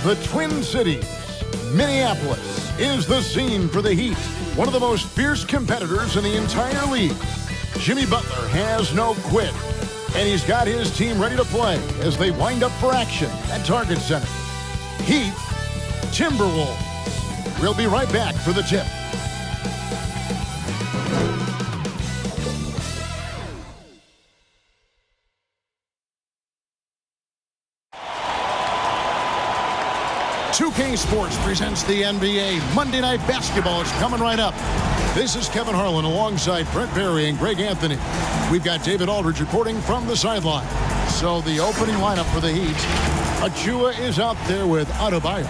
The Twin Cities, Minneapolis, is the scene for the Heat, one of the most fierce competitors in the entire league. Jimmy Butler has no quit, and he's got his team ready to play as they wind up for action at Target Center. Heat, Timberwolves. We'll be right back for the tip. K Sports presents the NBA. Monday Night Basketball is coming right up. This is Kevin Harlan alongside Brent Barry and Greg Anthony. We've got David Aldridge reporting from the sideline. So the opening lineup for the Heat. Achua is out there with Adebayo.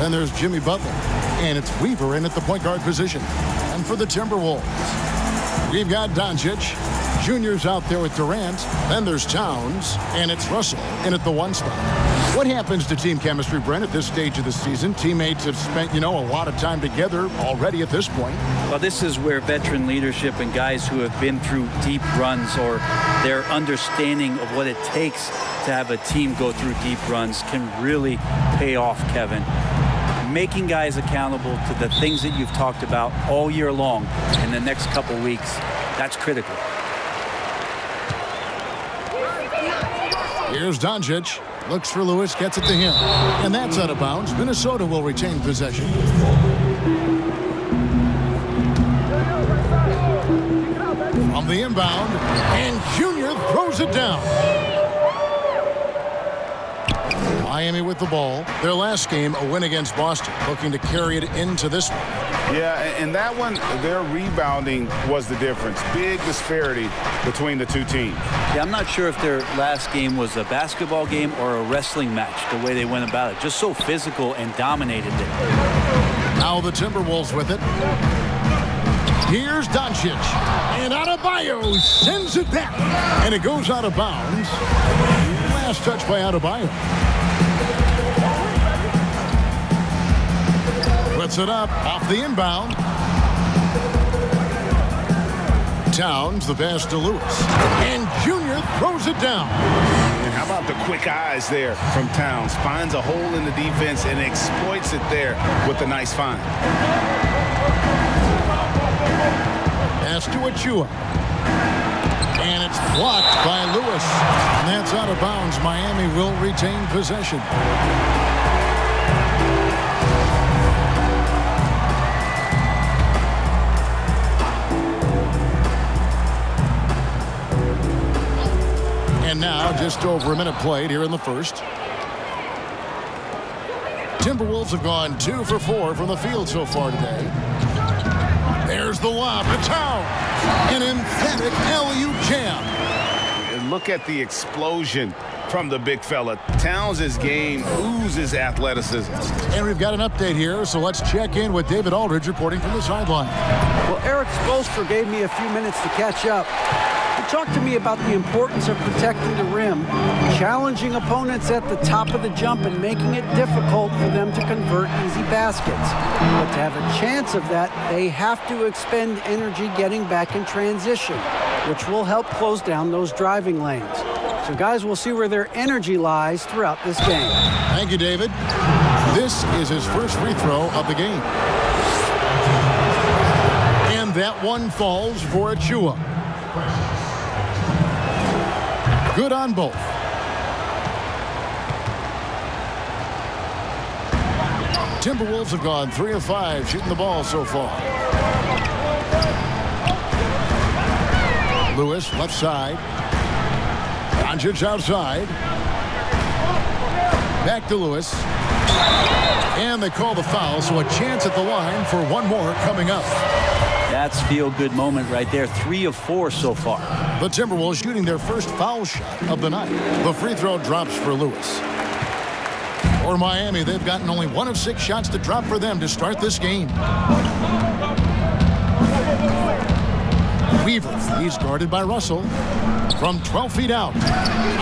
Then there's Jimmy Butler. And it's Weaver in at the point guard position. And for the Timberwolves, we've got Doncic. Junior's out there with Durant. Then there's Towns. And it's Russell in at the 1 spot. What happens to team chemistry, Brent, at this stage of the season? Teammates have spent, a lot of time together already at this point. Well, this is where veteran leadership and guys who have been through deep runs or their understanding of what it takes to have a team go through deep runs can really pay off, Kevin. Making guys accountable to the things that you've talked about all year long in the next couple weeks, that's critical. Here's Doncic. Looks for Lewis, gets it to him. And that's out of bounds. Minnesota will retain possession. From the inbound, and Junior throws it down. Miami with the ball. Their last game, a win against Boston, looking to carry it into this one. Yeah, and that one, their rebounding was the difference. Big disparity between the two teams. Yeah, I'm not sure if their last game was a basketball game or a wrestling match, the way they went about it. Just so physical and dominated it. Now the Timberwolves with it. Here's Doncic. And Adebayo sends it back. And it goes out of bounds. Last touch by Adebayo. Puts it up off the inbound. Towns, the pass to Lewis. And Junior throws it down. And how about the quick eyes there from Towns? Finds a hole in the defense and exploits it there with a nice find. Pass to Achua. And it's blocked by Lewis. And that's out of bounds. Miami will retain possession. And now just over a minute played here in the first. Timberwolves have gone 2 for 4 from the field so far today. There's the lob to Towns. An emphatic alley-oop jam. And look at the explosion from the big fella. Towns' game oozes athleticism. And we've got an update here, so let's check in with David Aldridge reporting from the sideline. Well, Eric Spoelstra gave me a few minutes to catch up. He talked to me about the importance of protecting the rim, challenging opponents at the top of the jump and making it difficult for them to convert easy baskets. But to have a chance of that, they have to expend energy getting back in transition, which will help close down those driving lanes. So guys, we'll see where their energy lies throughout this game. Thank you, David. This is his first free throw of the game. And that one falls for Achua. Good on both. Timberwolves have gone 3 of 5 shooting the ball so far. Lewis left side. Doncic outside. Back to Lewis. And they call the foul, so a chance at the line for one more coming up. That's feel-good moment right there. 3 of 4 so far. The Timberwolves shooting their first foul shot of the night. The free throw drops for Lewis. For Miami, they've gotten only 1 of 6 shots to drop for them to start this game. Weaver, he's guarded by Russell. From 12 feet out.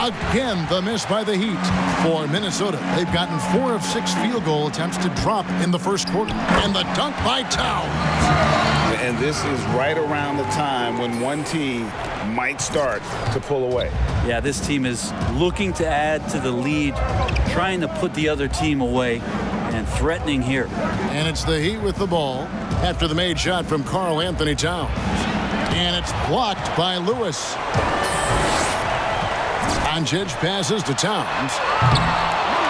Again, the miss by the Heat. For Minnesota, they've gotten 4 of 6 field goal attempts to drop in the first quarter. And the dunk by Towns. And this is right around the time when one team might start to pull away. Yeah, this team is looking to add to the lead, trying to put the other team away, and threatening here. And it's the Heat with the ball after the made shot from Karl Anthony Towns. And it's blocked by Lewis. Doncic passes to Towns.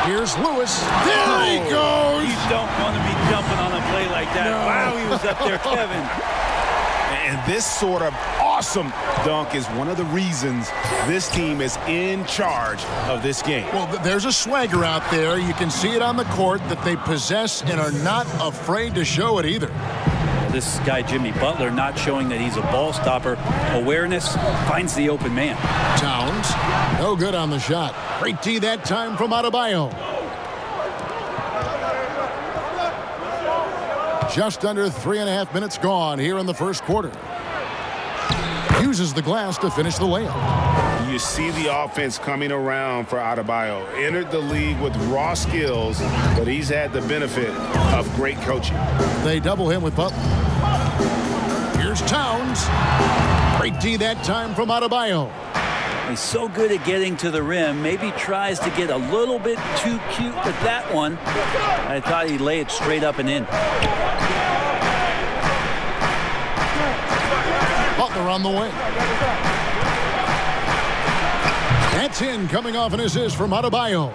Here's Lewis. There he goes! You don't want to be jumping on a play like that. No. Wow, he was up there, Kevin. And this sort of awesome dunk is one of the reasons this team is in charge of this game. Well, there's a swagger out there. You can see it on the court that they possess and are not afraid to show it either. This guy, Jimmy Butler, not showing that he's a ball stopper. Awareness, finds the open man. Towns, no good on the shot. Great D that time from Adebayo. Just under 3.5 minutes gone here in the first quarter. Uses the glass to finish the layup. You see the offense coming around for Adebayo. Entered the league with raw skills, but he's had the benefit of great coaching. They double him with Butler. Here's Towns. Great D that time from Adebayo. He's so good at getting to the rim. Maybe tries to get a little bit too cute with that one. I thought he'd lay it straight up and in. Butler on the way. That's in, coming off an assist from Adebayo.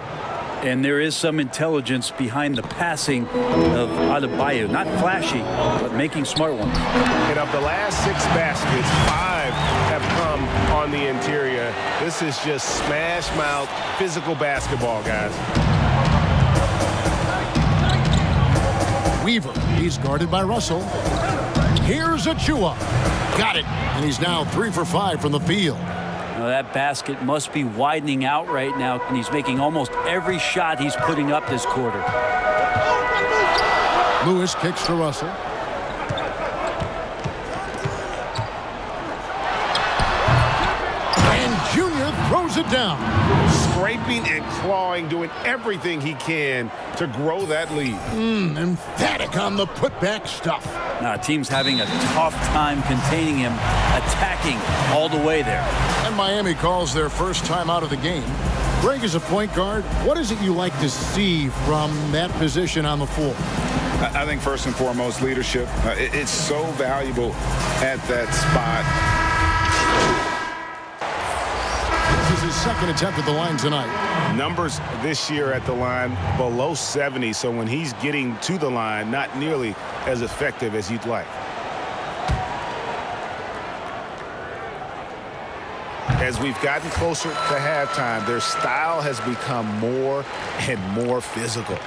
And there is some intelligence behind the passing of Adebayo. Not flashy, but making smart ones. And of the last 6 baskets, 5 have come on the interior. This is just smash mouth physical basketball, guys. Weaver, he's guarded by Russell. Here's Achua. Got it. And he's now 3 for 5 from the field. Now that basket must be widening out right now, and he's making almost every shot he's putting up this quarter. Lewis kicks to Russell. And Junior throws it down. Scraping and clawing, doing everything he can to grow that lead. Emphatic on the putback stuff. Now, team's having a tough time containing him, attacking all the way there. And Miami calls their first time out of the game. Greg, as a point guard, what is it you like to see from that position on the floor? I think first and foremost, leadership. It's so valuable at that spot. This is his second attempt at the line tonight. Numbers this year at the line below 70, so when he's getting to the line, not nearly as effective as you'd like. As we've gotten closer to halftime, their style has become more and more physical.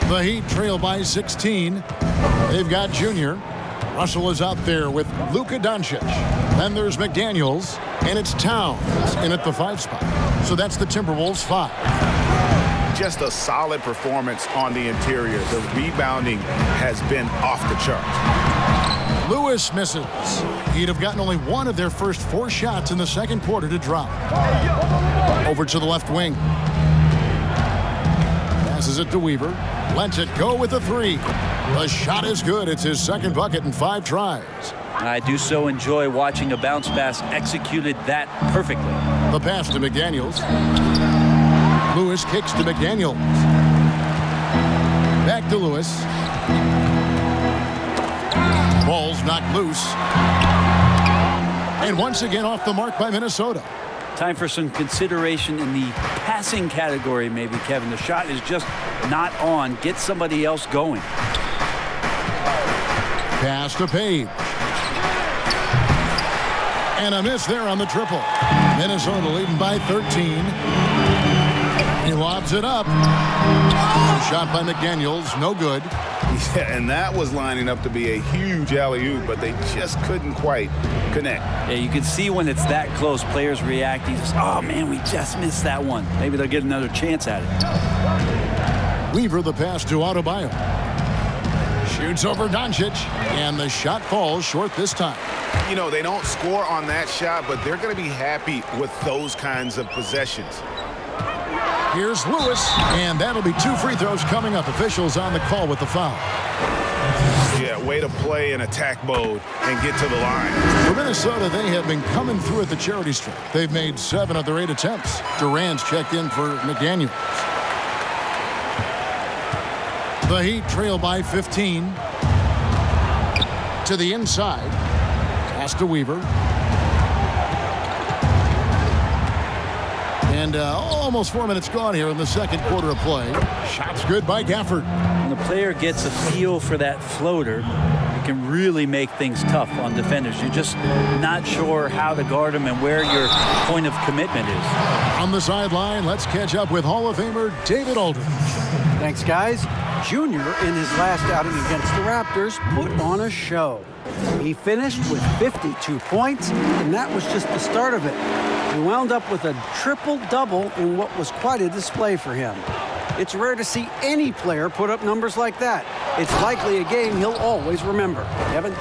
The Heat trail by 16. They've got Junior. Russell is out there with Luka Doncic. Then there's McDaniels, and it's Towns in at the 5 spot. So that's the Timberwolves 5. Just a solid performance on the interior. The rebounding has been off the charts. Lewis misses. He'd have gotten only 1 of their first 4 shots in the second quarter to drop. Over to the left wing. Passes it to Weaver. Lets it go with a 3. The shot is good. It's his second bucket in 5 tries. I do so enjoy watching a bounce pass executed that perfectly. The pass to McDaniels. Lewis kicks to McDaniels. Back to Lewis. Ball's knocked loose. And once again off the mark by Minnesota. Time for some consideration in the passing category, maybe, Kevin. The shot is just not on. Get somebody else going. Pass to Page. And a miss there on the triple. Minnesota leading by 13. He lobs it up. Shot by McDaniels, no good. Yeah, and that was lining up to be a huge alley-oop, but they just couldn't quite connect. Yeah, you can see when it's that close, players react. You just, oh, man, we just missed that one. Maybe they'll get another chance at it. Weaver the pass to Adebayo. Shoots over Doncic, and the shot falls short this time. You know, they don't score on that shot, but they're going to be happy with those kinds of possessions. Here's Lewis, and that'll be 2 free throws coming up. Officials on the call with the foul. Yeah, way to play in attack mode and get to the line. For Minnesota, they have been coming through at the charity stripe. They've made 7 of their 8 attempts. Durant's checked in for McDaniels. The Heat trail by 15. To the inside. Pass to Weaver. And almost 4 minutes gone here in the second quarter of play. Shots good by Gafford. When the player gets a feel for that floater, it can really make things tough on defenders. You're just not sure how to guard them and where your point of commitment is. On the sideline, let's catch up with Hall of Famer David Aldridge. Thanks, guys. Junior, in his last outing against the Raptors, put on a show. He finished with 52 points, and that was just the start of it. He wound up with a triple-double in what was quite a display for him. It's rare to see any player put up numbers like that. It's likely a game he'll always remember. Kevin?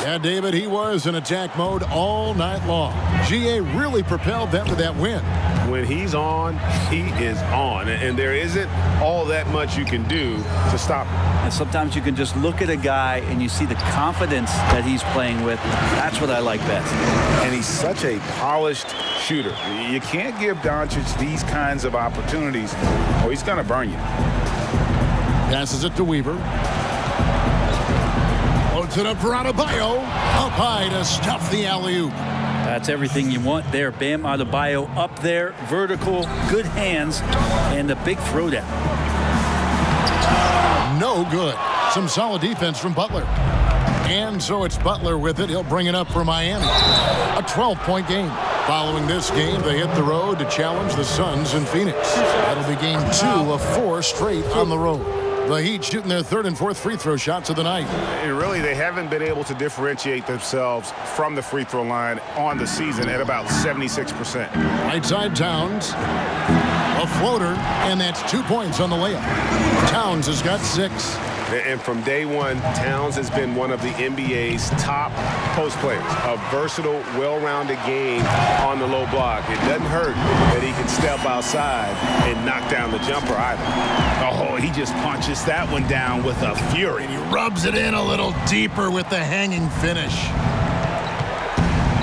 Yeah, David, he was in attack mode all night long. GA really propelled them to that win. When he's on, he is on. And there isn't all that much you can do to stop him. And sometimes you can just look at a guy and you see the confidence that he's playing with. That's what I like best. And he's such a polished shooter. You can't give Doncic these kinds of opportunities or he's going to burn you. Passes it to Weaver. Loads it up for Adebayo. Up high to stuff the alley-oop. That's everything you want there. Bam Adebayo up there, vertical, good hands, and a big throwdown. No good. Some solid defense from Butler. And so it's Butler with it. He'll bring it up for Miami. A 12-point game. Following this game, they hit the road to challenge the Suns in Phoenix. That'll be game 2 of 4 straight on the road. The Heat shooting their 3rd and 4th free throw shots of the night. And really, they haven't been able to differentiate themselves from the free throw line on the season at about 76%. Right side Towns. A floater, and that's 2 points on the layup. Towns has got 6. And from day one, Towns has been one of the NBA's top post players. A versatile, well-rounded game on the low block. It doesn't hurt that he can step outside and knock down the jumper either. Oh, he just punches that one down with a fury. He rubs it in a little deeper with the hanging finish.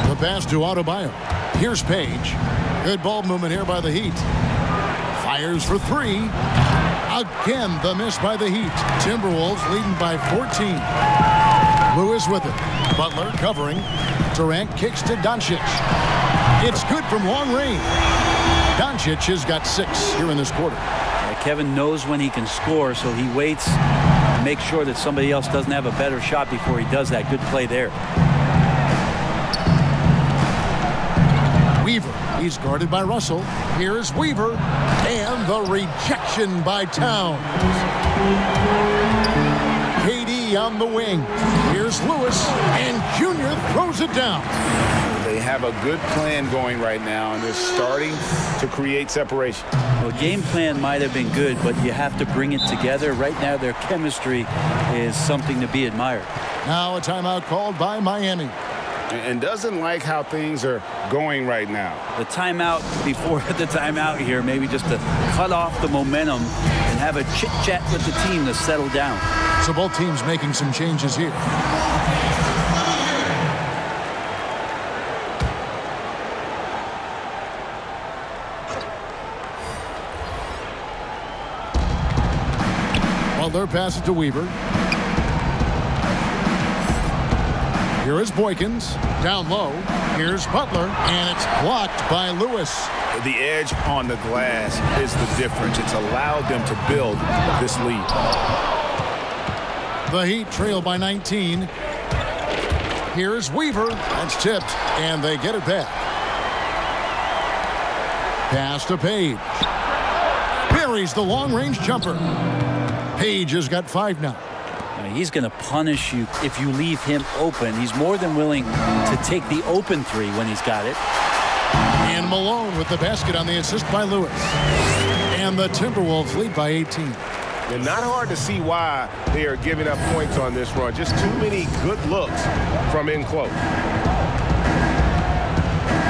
The pass to Adebayo. Here's Page. Good ball movement here by the Heat. Fires for 3. Again, the miss by the Heat. Timberwolves leading by 14. Lewis with it. Butler covering. Durant kicks to Doncic. It's good from long range. Doncic has got 6 here in this quarter. Kevin knows when he can score, so he waits to make sure that somebody else doesn't have a better shot before he does that. Good play there. Weaver. He's guarded by Russell. Here's Weaver. And the rejection by Towns. KD on the wing. Here's Lewis. And Junior throws it down. They have a good plan going right now, and they're starting to create separation. Well, game plan might have been good, but you have to bring it together. Right now, their chemistry is something to be admired. Now a timeout called by Miami. And doesn't like how things are going right now. The timeout before the timeout here, maybe just to cut off the momentum and have a chit-chat with the team to settle down. So both teams making some changes here. Butler passes to Weaver. Here is Boykins. Down low. Here's Butler. And it's blocked by Lewis. The edge on the glass is the difference. It's allowed them to build this lead. The Heat trail by 19. Here's Weaver. That's tipped. And they get it back. Pass to Page. Buries the long-range jumper. Page has got 5 now. He's going to punish you if you leave him open. He's more than willing to take the open 3 when he's got it. And Malone with the basket on the assist by Lewis. And the Timberwolves lead by 18. And not hard to see why they are giving up points on this run. Just too many good looks from in close.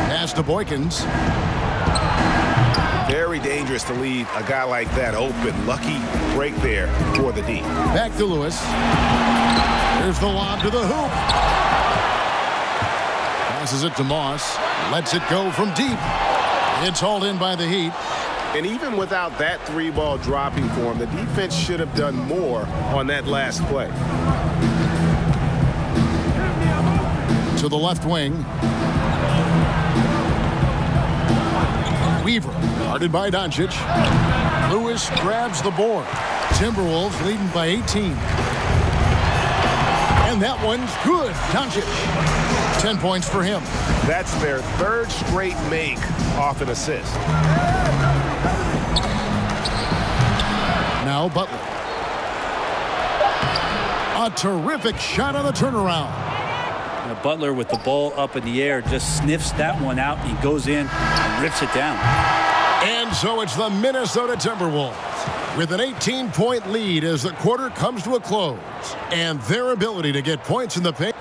Pass to Boykins. Very dangerous to leave a guy like that open. Lucky break there for the D. Back to Lewis. Here's the lob to the hoop. Passes it to Moss. Lets it go from deep. It's hauled in by the Heat. And even without that three ball dropping for him, the defense should have done more on that last play. To the left wing. Weaver, guarded by Doncic. Lewis grabs the board. Timberwolves leading by 18. And that one's good. Doncic, 10 points for him. That's their third straight make off an assist. Now Butler. A terrific shot on the turnaround. Now Butler with the ball up in the air just sniffs that one out. He goes in and rips it down. And so it's the Minnesota Timberwolves with an 18-point lead as the quarter comes to a close. And their ability to get points in the paint.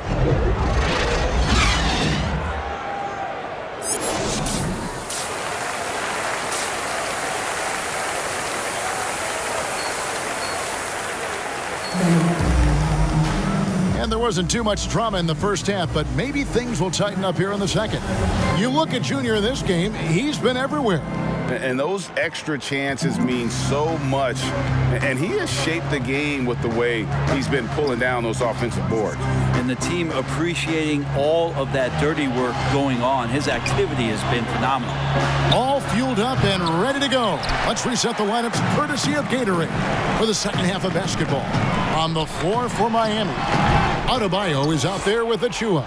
And there wasn't too much drama in the first half, but maybe things will tighten up here in the second. You look at Junior in this game, he's been everywhere. And those extra chances mean so much. And he has shaped the game with the way he's been pulling down those offensive boards. And the team appreciating all of that dirty work going on. His activity has been phenomenal. All fueled up and ready to go. Let's reset the lineups courtesy of Gatorade for the second half of basketball. On the floor for Miami, Adebayo is out there with Achua.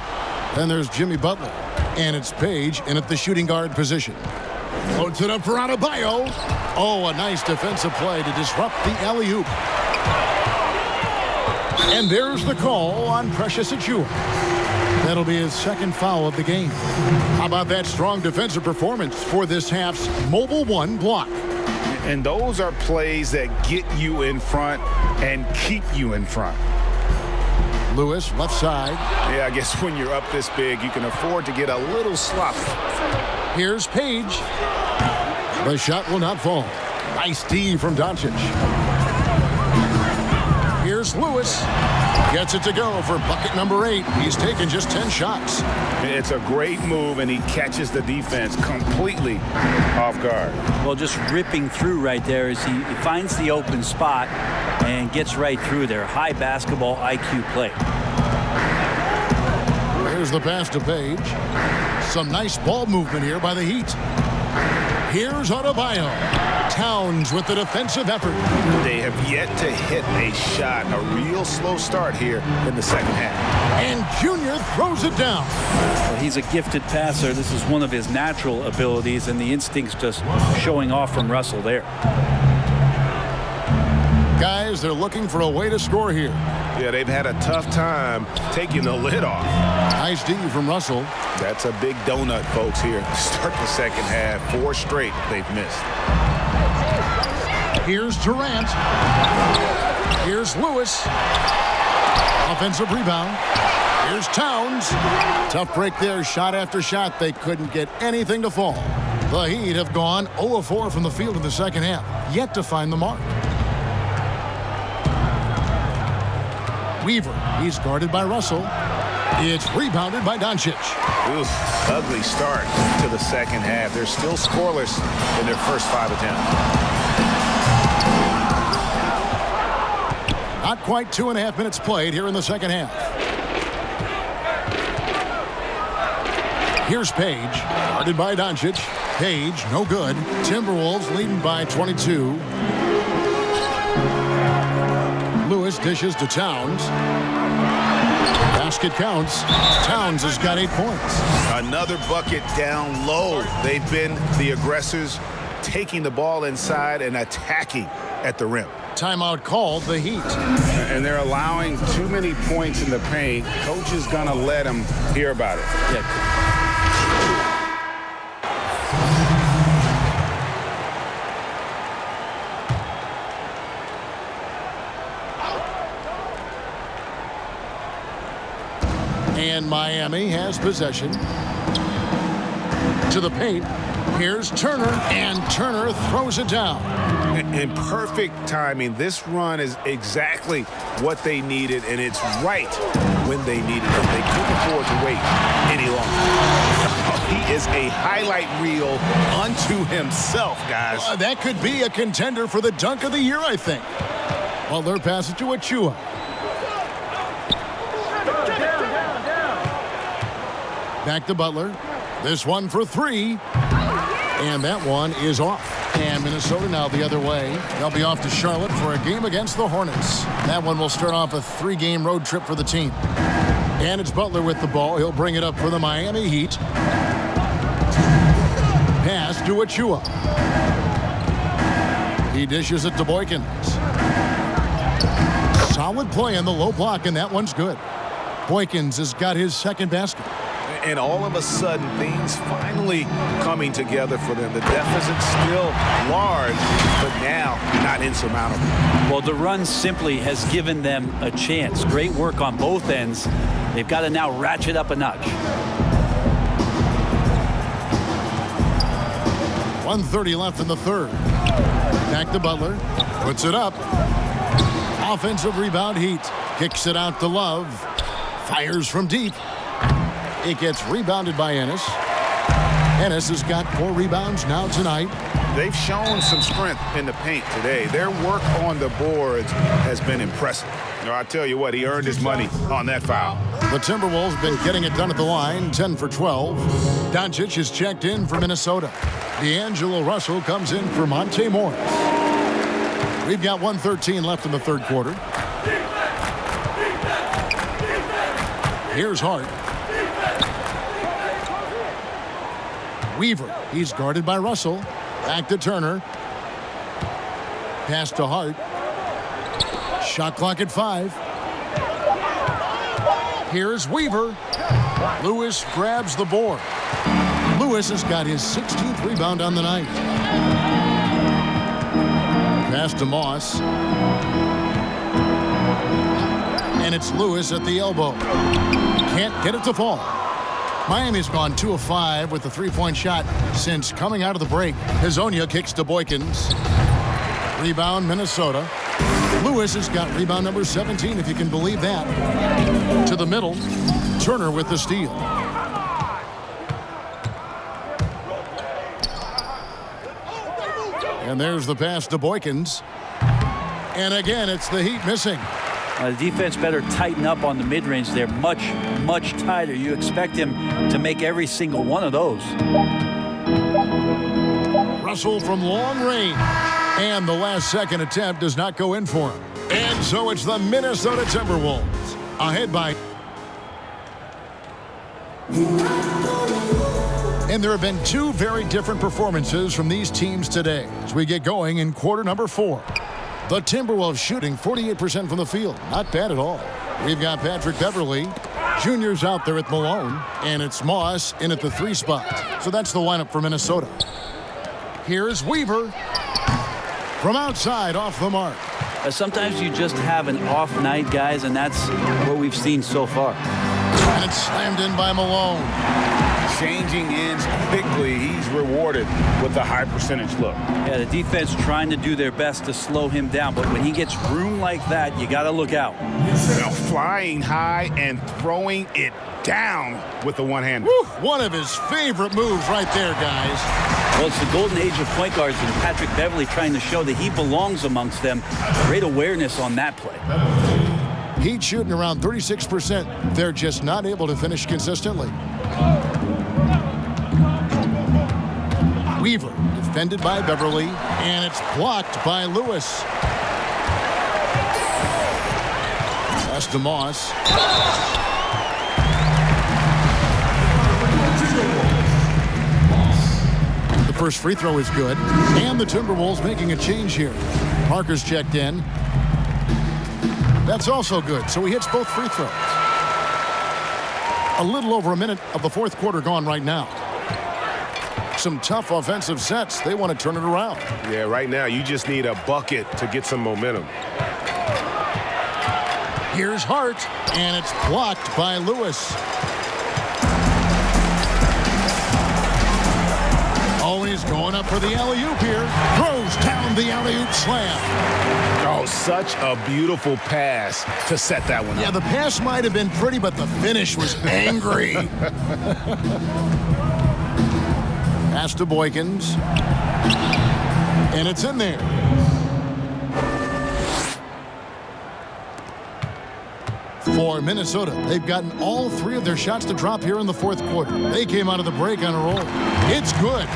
Then there's Jimmy Butler. And it's Page in at the shooting guard position. Floats it up for Adebayo. Oh, a nice defensive play to disrupt the alley-oop. And there's the call on Precious Achua. That'll be his second foul of the game. How about that strong defensive performance for this half's Mobile One block? And those are plays that get you in front and keep you in front. Lewis, left side. Yeah, I guess when you're up this big, you can afford to get a little sloppy. Here's Page. The shot will not fall. Nice D from Doncic. Here's Lewis. Gets it to go for bucket number 8. He's taken just 10 shots. It's a great move, and he catches the defense completely off guard. Well, just ripping through right there as he finds the open spot and gets right through there. High basketball IQ play. Here's the pass to Page. Some nice ball movement here by the Heat. Here's Adebayo. Towns with the defensive effort. They have yet to hit a shot. A real slow start here in the second half. And Junior throws it down. Well, he's a gifted passer. This is one of his natural abilities, and the instincts just showing off from Russell there. Guys, they're looking for a way to score here. Yeah, they've had a tough time taking the lid off. Nice D from Russell. That's a big donut, folks, here. Start the second half. 4 straight they've missed. Here's Durant. Here's Lewis. Offensive rebound. Here's Towns. Tough break there. Shot after shot. They couldn't get anything to fall. The Heat have gone 0 of 4 from the field in the second half. Yet to find the mark. Weaver. He's guarded by Russell. It's rebounded by Doncic. Oof, ugly start to the second half. They're still scoreless in their first 5 attempts. Not quite 2.5 minutes played here in the second half. Here's Page, guarded by Doncic. Page, no good. Timberwolves leading by 22. Lewis dishes to Towns. Basket counts. Towns has got 8 points. Another bucket down low. They've been the aggressors, taking the ball inside and attacking at the rim. Timeout called, the Heat. And they're allowing too many points in the paint. Coach is going to let them hear about it. Yeah. And Miami has possession. To the paint. Here's Turner, and Turner throws it down. In perfect timing. This run is exactly what they needed, and it's right when they needed it. They couldn't afford to wait any longer. He is a highlight reel unto himself, guys. That could be a contender for the dunk of the year, I think. Butler passes to Achua. Back to Butler. This one for three. And that one is off. And Minnesota now the other way. They'll be off to Charlotte for a game against the Hornets. That one will start off a 3-game road trip for the team. And it's Butler with the ball. He'll bring it up for the Miami Heat. Pass to Achua. He dishes it to Boykins. Solid play in the low block, and that one's good. Boykins has got his second basket. And all of a sudden, things finally coming together for them. The deficit's still large, but now not insurmountable. Well, the run simply has given them a chance. Great work on both ends. They've got to now ratchet up a notch. 1:30 left in the third. Back to Butler. Puts it up. Offensive rebound Heat. Kicks it out to Love. Fires from deep. It gets rebounded by Ennis. Ennis has got 4 rebounds now tonight. They've shown some strength in the paint today. Their work on the boards has been impressive. You know, I tell you what, he earned his money on that foul. The Timberwolves been getting it done at the line, 10 for 12. Doncic is checked in for Minnesota. D'Angelo Russell comes in for Monte Morris. We've got 1:13 left in the third quarter. Here's Hart. Weaver, he's guarded by Russell. Back to Turner. Pass to Hart. Shot clock at 5. Here's Weaver. Lewis grabs the board. Lewis has got his 16th rebound on the night. Pass to Moss. And it's Lewis at the elbow. Can't get it to fall. Miami's gone 2 of 5 with the 3-point shot since coming out of the break. Hezonja kicks to Boykins. Rebound, Minnesota. Lewis has got rebound number 17, if you can believe that. To the middle. Turner with the steal. And there's the pass to Boykins. And again, it's the Heat missing. The defense better tighten up on the mid-range. They're much, much tighter. You expect him to make every single one of those. Russell from long range. And the last second attempt does not go in for him. And so it's the Minnesota Timberwolves. Ahead by... And there have been 2 very different performances from these teams today as we get going in quarter number 4. The Timberwolves shooting 48% from the field. Not bad at all. We've got Patrick Beverly. Junior's out there at Malone. And it's Moss in at the 3 spot. So that's the lineup for Minnesota. Here's Weaver. From outside, off the mark. Sometimes you just have an off night, guys, and that's what we've seen so far. And it's slammed in by Malone. Changing ends quickly, he's rewarded with a high percentage look. Yeah, the defense trying to do their best to slow him down, but when he gets room like that, you got to look out. Now flying high and throwing it down with the one-hander. One of his favorite moves right there, guys. Well, it's the golden age of point guards, and Patrick Beverly trying to show that he belongs amongst them. Great awareness on that play. Heat shooting around 36%. They're just not able to finish consistently. Weaver, defended by Beverly, and it's blocked by Lewis. Pass to Moss. The first free throw is good, and the Timberwolves making a change here. Parker's checked in. That's also good, so he hits both free throws. A little over a minute of the fourth quarter gone right now. Some tough offensive sets. They want to turn it around. Yeah, right now you just need a bucket to get some momentum. Here's Hart, and it's blocked by Lewis. and he's going up for the alley-oop here. Throws down the alley-oop slam. Oh, such a beautiful pass to set that one up. Yeah, the pass might have been pretty, but the finish was angry. Pass to Boykins. And it's in there. For Minnesota, they've gotten all 3 of their shots to drop here in the 4th quarter. They came out of the break on a roll. It's good.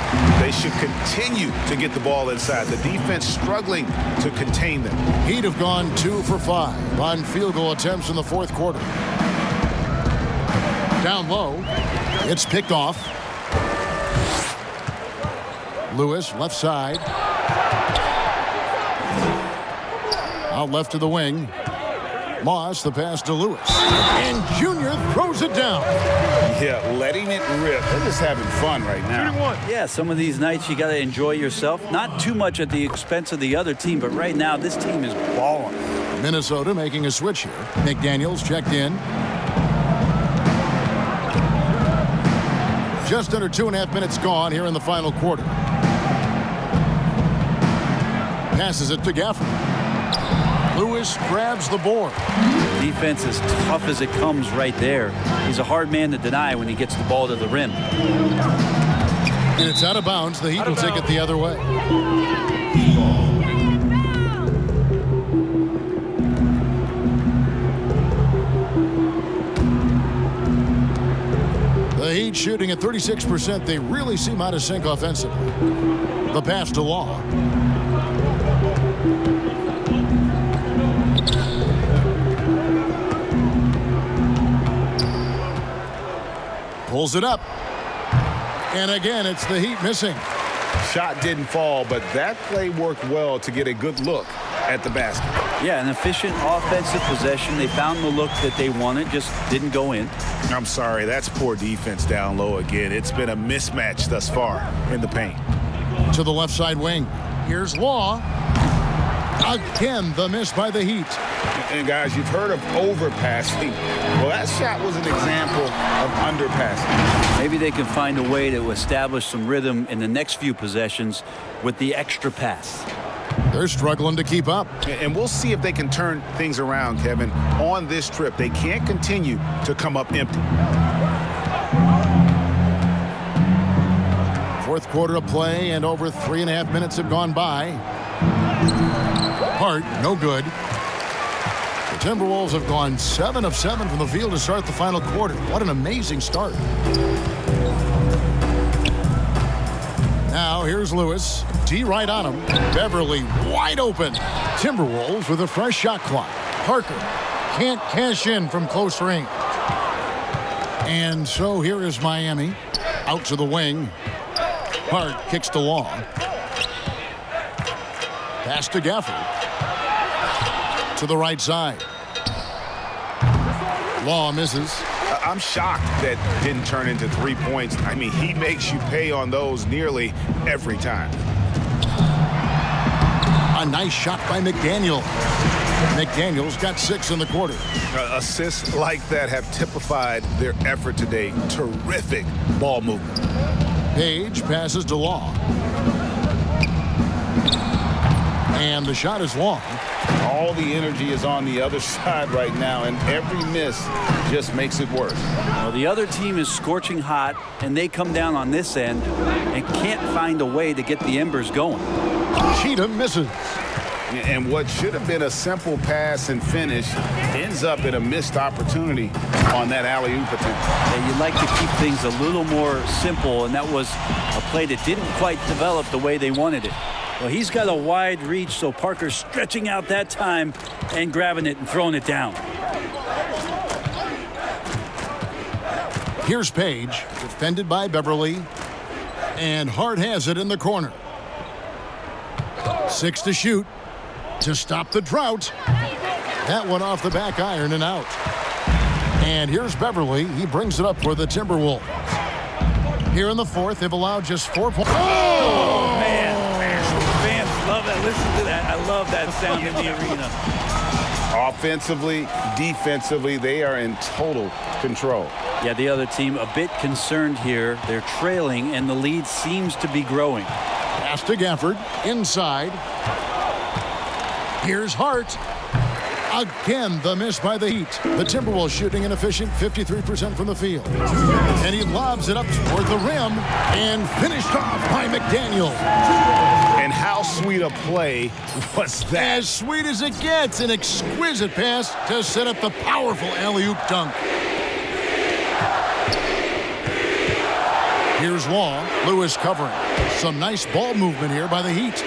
They should continue to get the ball inside. The defense struggling to contain them. Heat have gone 2 for 5 on field goal attempts in the 4th quarter. Down low. It's picked off. Lewis, left side. Out left to the wing. Moss, the pass to Lewis. And Junior throws it down. Yeah, letting it rip. They're just having fun right now. Yeah, some of these nights you got to enjoy yourself. Not too much at the expense of the other team, but right now this team is balling. Minnesota making a switch here. McDaniels checked in. Just under 2.5 minutes gone here in the final quarter. Passes it to Gafford. Lewis grabs the board. Defense is tough as it comes right there. He's a hard man to deny when he gets the ball to the rim. And it's out of bounds. The Heat will take it the other way. The Heat shooting at 36%. They really seem out of sync offensively. The pass to Law. Pulls it up. And again, it's the Heat missing. Shot didn't fall, but that play worked well to get a good look at the basket. Yeah, an efficient offensive possession. They found the look that they wanted, just didn't go in. I'm sorry, that's poor defense down low again. It's been a mismatch thus far in the paint. To the left side wing. Here's Law. Again, the miss by the Heat. And guys, you've heard of overpassing. Well, that shot was an example of underpassing. Maybe they can find a way to establish some rhythm in the next few possessions with the extra pass. They're struggling to keep up. And we'll see if they can turn things around, Kevin. On this trip, they can't continue to come up empty. 4th quarter of play, and over 3.5 minutes have gone by. Hart, no good. The Timberwolves have gone 7 of 7 from the field to start the final quarter. What an amazing start. Now here's Lewis. D right on him. Beverly wide open. Timberwolves with a fresh shot clock. Parker can't cash in from close range. And so here is Miami. Out to the wing. Hart kicks to Law. Pass to Gafford. To the right side. Law misses. I'm shocked that didn't turn into 3 points. I mean, he makes you pay on those nearly every time. A nice shot by McDaniel. McDaniel's got 6 in the quarter. Assists like that have typified their effort today. Terrific ball movement. Page passes to Law. And the shot is long. All the energy is on the other side right now, and every miss just makes it worse. Well, the other team is scorching hot, and they come down on this end and can't find a way to get the embers going. Cheatham misses. And what should have been a simple pass and finish ends up in a missed opportunity on that alley-oop attempt. Yeah, you'd like to keep things a little more simple, and that was a play that didn't quite develop the way they wanted it. Well, he's got a wide reach, so Parker's stretching out that time and grabbing it and throwing it down. Here's Page, defended by Beverly. And Hart has it in the corner. 6 to shoot to stop the drought. That one off the back iron and out. And here's Beverly. He brings it up for the Timberwolves. Here in the 4th, they've allowed just 4 points. Oh, man. Fans love that. Listen to that. I love that sound in the arena. Offensively, defensively, they are in total control. Yeah, the other team a bit concerned here. They're trailing, and the lead seems to be growing. Pass to Gafford. Inside. Here's Hart. Again, the miss by the Heat. The Timberwolves shooting an efficient 53% from the field. And he lobs it up toward the rim and finished off by McDaniel. And how sweet a play was that? As sweet as it gets, an exquisite pass to set up the powerful alley-oop dunk. Here's Law. Lewis covering. Some nice ball movement here by the Heat.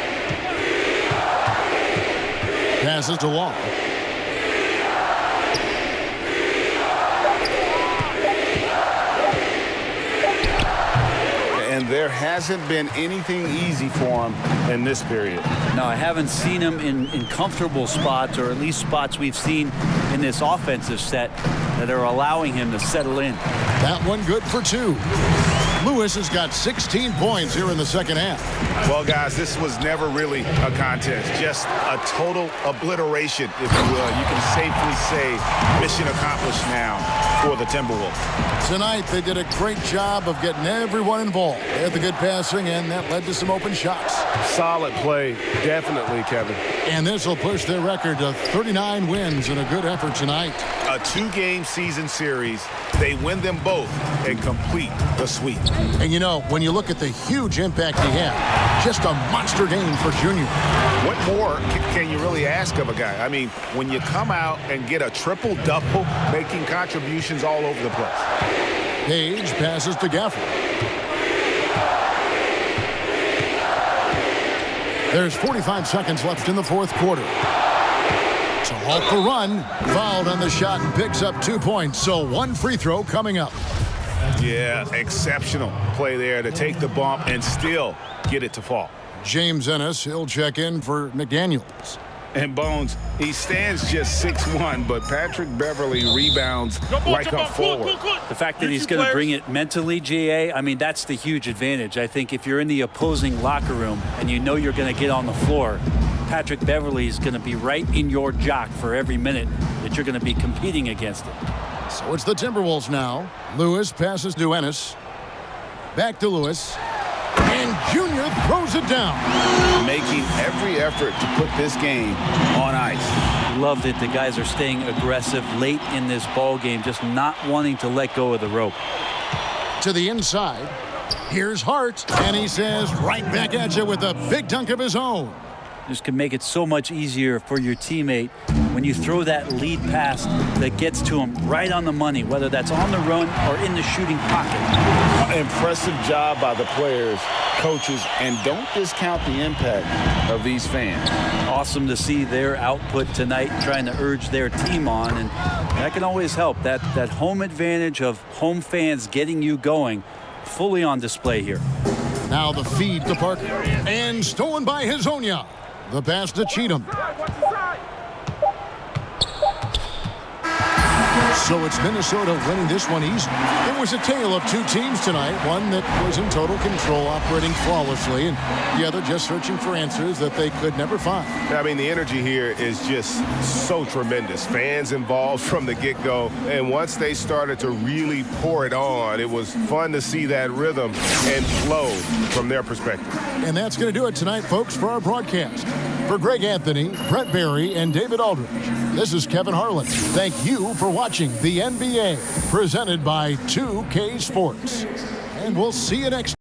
Passes to Law. And there hasn't been anything easy for him in this period. No, I haven't seen him in comfortable spots, or at least spots we've seen in this offensive set that are allowing him to settle in. That one good for 2. Lewis has got 16 points here in the second half. Well, guys, this was never really a contest. Just a total obliteration, if you will. You can safely say mission accomplished now for the Timberwolves. Tonight, they did a great job of getting everyone involved. They had the good passing, and that led to some open shots. Solid play, definitely, Kevin. And this will push their record to 39 wins in a good effort tonight. A 2-game season series. They win them both and complete the sweep. And you know, when you look at the huge impact he had, just a monster game for Junior. What more can you really ask of a guy? I mean, when you come out and get a triple-double, making contributions all over the place. Page passes to Gafford. There's 45 seconds left in the fourth quarter. So halt the run, fouled on the shot and picks up 2 points. So 1 free throw coming up. Yeah, exceptional play there to take the bump and still get it to fall. James Ennis, he'll check in for McDaniels. And Bones, he stands just 6'1", but Patrick Beverly rebounds like a forward. The fact that he's going to bring it mentally, GA, I mean, that's the huge advantage. I think if you're in the opposing locker room and you know you're going to get on the floor, Patrick Beverly is going to be right in your jock for every minute that you're going to be competing against it. So it's the Timberwolves now. Lewis passes to Ennis. Back to Lewis. And Junior throws it down. Making every effort to put this game on ice. Love that the guys are staying aggressive late in this ball game, just not wanting to let go of the rope. To the inside. Here's Hart. And he says right back at you with a big dunk of his own. This can make it so much easier for your teammate when you throw that lead pass that gets to him right on the money, whether that's on the run or in the shooting pocket. Impressive job by the players, coaches, and don't discount the impact of these fans. Awesome to see their output tonight, trying to urge their team on, and that can always help. That home advantage of home fans getting you going, fully on display here. Now the feed to Parker, and stolen by Hezonja. The pass to Cheatham. So it's Minnesota winning this one easy. It was a tale of 2 teams tonight. One that was in total control, operating flawlessly, and the other just searching for answers that they could never find. I mean, the energy here is just so tremendous. Fans involved from the get-go, and once they started to really pour it on, it was fun to see that rhythm and flow from their perspective. And that's going to do it tonight, folks, for our broadcast. For Greg Anthony, Brett Barry, and David Aldridge, this is Kevin Harlan. Thank you for watching the NBA, presented by 2K Sports. And we'll see you next